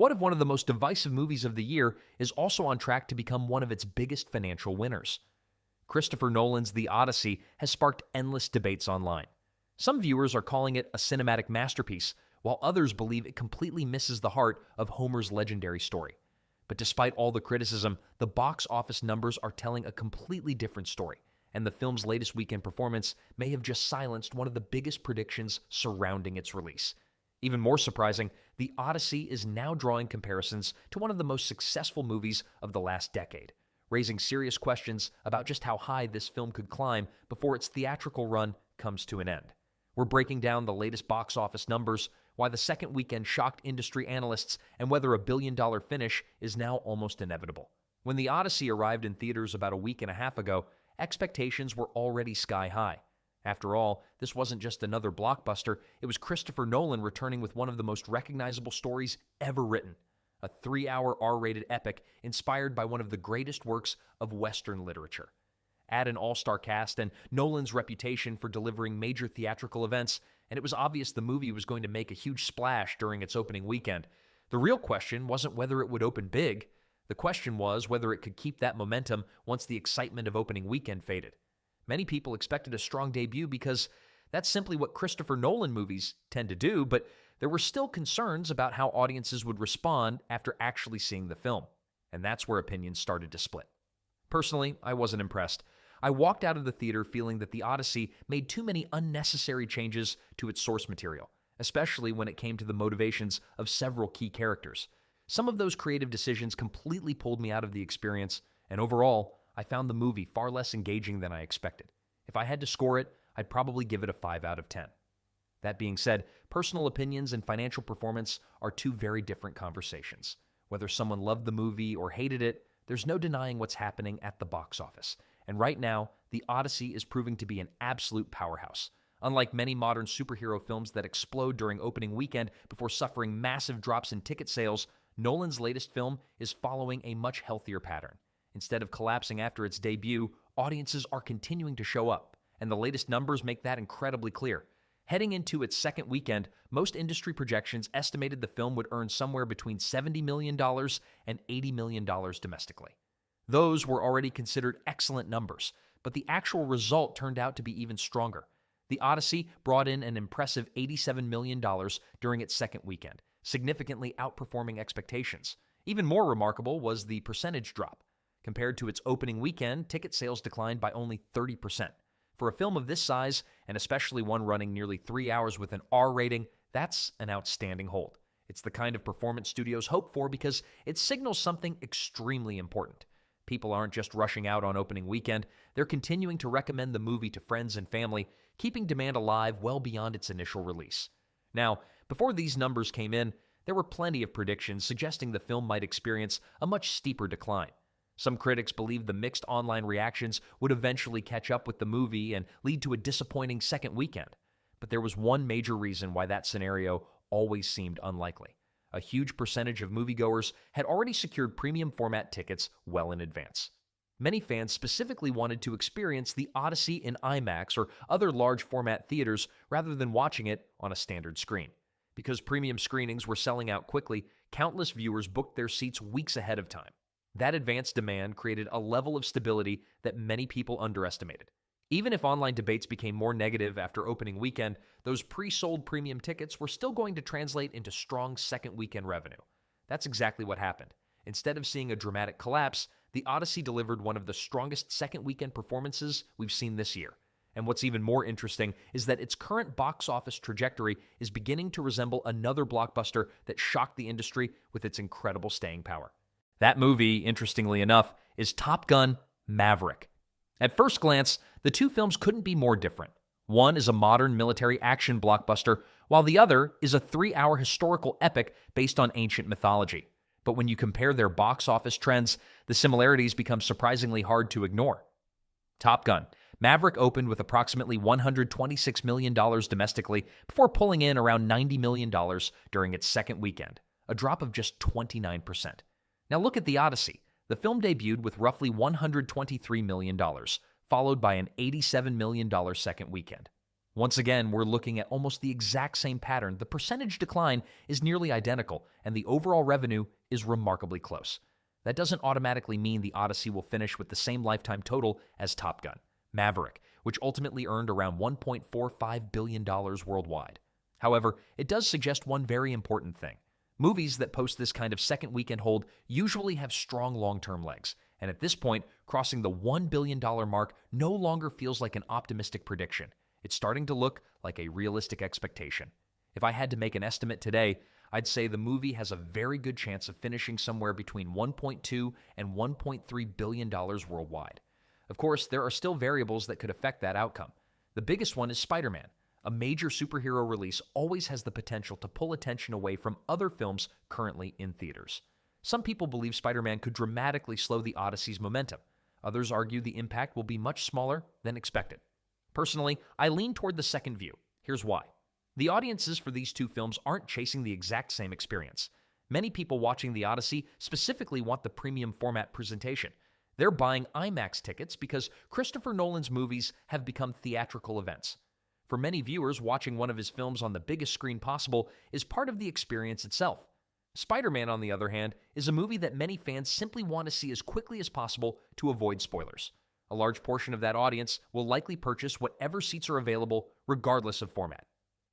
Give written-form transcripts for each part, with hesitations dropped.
what if one of the most divisive movies of the year is also on track to become one of its biggest financial winners? Christopher Nolan's The Odyssey has sparked endless debates online. Some viewers are calling it a cinematic masterpiece, while others believe it completely misses the heart of Homer's legendary story. But despite all the criticism, the box office numbers are telling a completely different story, and the film's latest weekend performance may have just silenced one of the biggest predictions surrounding its release. Even more surprising, The Odyssey is now drawing comparisons to one of the most successful movies of the last decade, raising serious questions about just how high this film could climb before its theatrical run comes to an end. We're breaking down the latest box office numbers, why the second weekend shocked industry analysts, and whether a billion-dollar finish is now almost inevitable. When The Odyssey arrived in theaters about a week and a half ago, expectations were already sky high. After all, this wasn't just another blockbuster, it was Christopher Nolan returning with one of the most recognizable stories ever written, a 3-hour R-rated epic inspired by one of the greatest works of Western literature. Add an all-star cast and Nolan's reputation for delivering major theatrical events, and it was obvious the movie was going to make a huge splash during its opening weekend. The real question wasn't whether it would open big. The question was whether it could keep that momentum once the excitement of opening weekend faded. Many people expected a strong debut because that's simply what Christopher Nolan movies tend to do, but there were still concerns about how audiences would respond after actually seeing the film, and that's where opinions started to split. Personally, I wasn't impressed. I walked out of the theater feeling that The Odyssey made too many unnecessary changes to its source material, especially when it came to the motivations of several key characters. Some of those creative decisions completely pulled me out of the experience, and overall, I found the movie far less engaging than I expected. If I had to score it, I'd probably give it a 5 out of 10. That being said, personal opinions and financial performance are two very different conversations. Whether someone loved the movie or hated it, there's no denying what's happening at the box office. And right now, The Odyssey is proving to be an absolute powerhouse. Unlike many modern superhero films that explode during opening weekend before suffering massive drops in ticket sales, Nolan's latest film is following a much healthier pattern. Instead of collapsing after its debut, audiences are continuing to show up, and the latest numbers make that incredibly clear. Heading into its second weekend, most industry projections estimated the film would earn somewhere between $70 million and $80 million domestically. Those were already considered excellent numbers, but the actual result turned out to be even stronger. The Odyssey brought in an impressive $87 million during its second weekend, significantly outperforming expectations. Even more remarkable was the percentage drop. Compared to its opening weekend, ticket sales declined by only 30%. For a film of this size, and especially one running nearly 3 hours with an R rating, that's an outstanding hold. It's the kind of performance studios hope for because it signals something extremely important. People aren't just rushing out on opening weekend, they're continuing to recommend the movie to friends and family, keeping demand alive well beyond its initial release. Now, before these numbers came in, there were plenty of predictions suggesting the film might experience a much steeper decline. Some critics believed the mixed online reactions would eventually catch up with the movie and lead to a disappointing second weekend. But there was one major reason why that scenario always seemed unlikely. A huge percentage of moviegoers had already secured premium format tickets well in advance. Many fans specifically wanted to experience The Odyssey in IMAX or other large format theaters rather than watching it on a standard screen. Because premium screenings were selling out quickly, countless viewers booked their seats weeks ahead of time. That advanced demand created a level of stability that many people underestimated. Even if online debates became more negative after opening weekend, those pre-sold premium tickets were still going to translate into strong second weekend revenue. That's exactly what happened. Instead of seeing a dramatic collapse, The Odyssey delivered one of the strongest second weekend performances we've seen this year. And what's even more interesting is that its current box office trajectory is beginning to resemble another blockbuster that shocked the industry with its incredible staying power. That movie, interestingly enough, is Top Gun: Maverick. At first glance, the two films couldn't be more different. One is a modern military action blockbuster, while the other is a 3-hour historical epic based on ancient mythology. But when you compare their box office trends, the similarities become surprisingly hard to ignore. Top Gun: Maverick opened with approximately $126 million domestically before pulling in around $90 million during its second weekend, a drop of just 29%. Now look at The Odyssey. The film debuted with roughly $123 million, followed by an $87 million second weekend. Once again, we're looking at almost the exact same pattern. The percentage decline is nearly identical, and the overall revenue is remarkably close. That doesn't automatically mean The Odyssey will finish with the same lifetime total as Top Gun, Maverick, which ultimately earned around $1.45 billion worldwide. However, it does suggest one very important thing. Movies that post this kind of second weekend hold usually have strong long-term legs, and at this point, crossing the $1 billion mark no longer feels like an optimistic prediction. It's starting to look like a realistic expectation. If I had to make an estimate today, I'd say the movie has a very good chance of finishing somewhere between $1.2 and $1.3 billion worldwide. Of course, there are still variables that could affect that outcome. The biggest one is Spider-Man. A major superhero release always has the potential to pull attention away from other films currently in theaters. Some people believe Spider-Man could dramatically slow the Odyssey's momentum. Others argue the impact will be much smaller than expected. Personally, I lean toward the second view. Here's why. The audiences for these two films aren't chasing the exact same experience. Many people watching The Odyssey specifically want the premium format presentation. They're buying IMAX tickets because Christopher Nolan's movies have become theatrical events. For many viewers, watching one of his films on the biggest screen possible is part of the experience itself. Spider-Man, on the other hand, is a movie that many fans simply want to see as quickly as possible to avoid spoilers. A large portion of that audience will likely purchase whatever seats are available, regardless of format.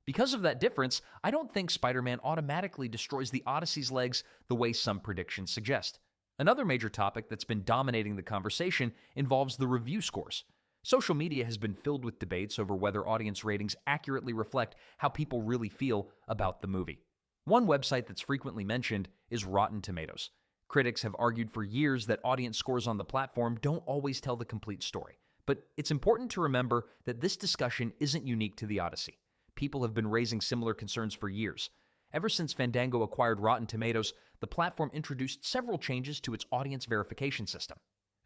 Because of that difference, I don't think Spider-Man automatically destroys The Odyssey's legs the way some predictions suggest. Another major topic that's been dominating the conversation involves the review scores. Social media has been filled with debates over whether audience ratings accurately reflect how people really feel about the movie. One website that's frequently mentioned is Rotten Tomatoes. Critics have argued for years that audience scores on the platform don't always tell the complete story. But it's important to remember that this discussion isn't unique to The Odyssey. People have been raising similar concerns for years. Ever since Fandango acquired Rotten Tomatoes, the platform introduced several changes to its audience verification system.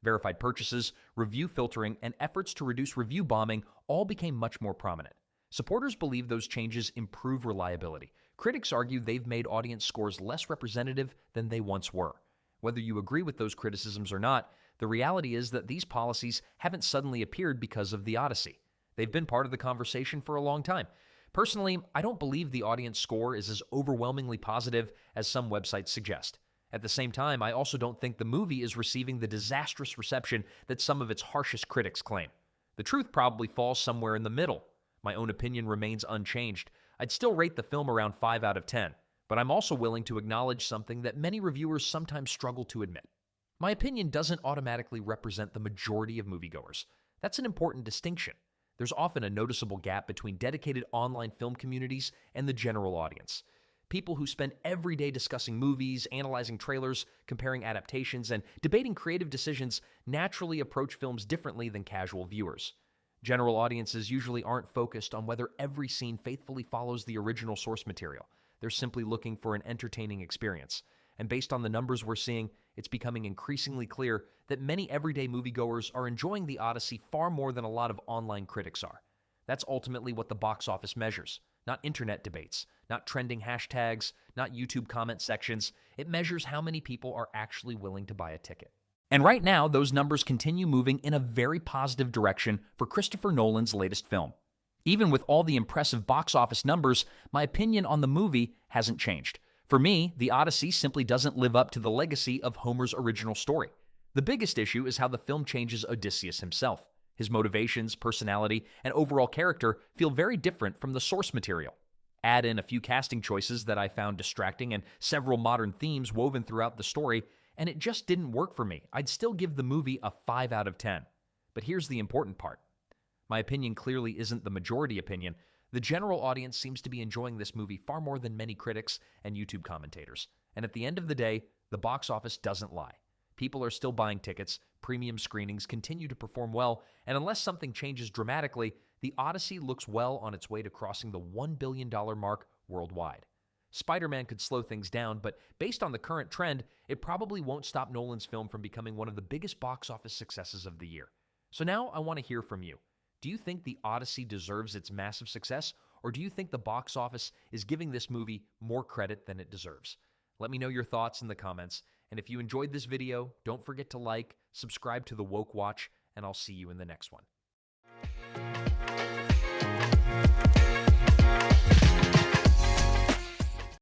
Verified purchases, review filtering, and efforts to reduce review bombing all became much more prominent. Supporters believe those changes improve reliability. Critics argue they've made audience scores less representative than they once were. Whether you agree with those criticisms or not, the reality is that these policies haven't suddenly appeared because of The Odyssey. They've been part of the conversation for a long time. Personally, I don't believe the audience score is as overwhelmingly positive as some websites suggest. At the same time, I also don't think the movie is receiving the disastrous reception that some of its harshest critics claim. The truth probably falls somewhere in the middle. My own opinion remains unchanged. I'd still rate the film around 5 out of 10, but I'm also willing to acknowledge something that many reviewers sometimes struggle to admit. My opinion doesn't automatically represent the majority of moviegoers. That's an important distinction. There's often a noticeable gap between dedicated online film communities and the general audience. People who spend every day discussing movies, analyzing trailers, comparing adaptations, and debating creative decisions naturally approach films differently than casual viewers. General audiences usually aren't focused on whether every scene faithfully follows the original source material. They're simply looking for an entertaining experience. And based on the numbers we're seeing, it's becoming increasingly clear that many everyday moviegoers are enjoying The Odyssey far more than a lot of online critics are. That's ultimately what the box office measures. Not internet debates, not trending hashtags, not YouTube comment sections. It measures how many people are actually willing to buy a ticket. And right now, those numbers continue moving in a very positive direction for Christopher Nolan's latest film. Even with all the impressive box office numbers, my opinion on the movie hasn't changed. For me, The Odyssey simply doesn't live up to the legacy of Homer's original story. The biggest issue is how the film changes Odysseus himself. His motivations, personality, and overall character feel very different from the source material. Add in a few casting choices that I found distracting and several modern themes woven throughout the story, and it just didn't work for me. I'd still give the movie a 5 out of 10. But here's the important part. My opinion clearly isn't the majority opinion. The general audience seems to be enjoying this movie far more than many critics and YouTube commentators. And at the end of the day, the box office doesn't lie. People are still buying tickets, premium screenings continue to perform well, and unless something changes dramatically, The Odyssey looks well on its way to crossing the $1 billion mark worldwide. Spider-Man could slow things down, but based on the current trend, it probably won't stop Nolan's film from becoming one of the biggest box office successes of the year. So now I want to hear from you. Do you think The Odyssey deserves its massive success, or do you think the box office is giving this movie more credit than it deserves? Let me know your thoughts in the comments, and if you enjoyed this video, don't forget to like, subscribe to The Woke Watch, and I'll see you in the next one.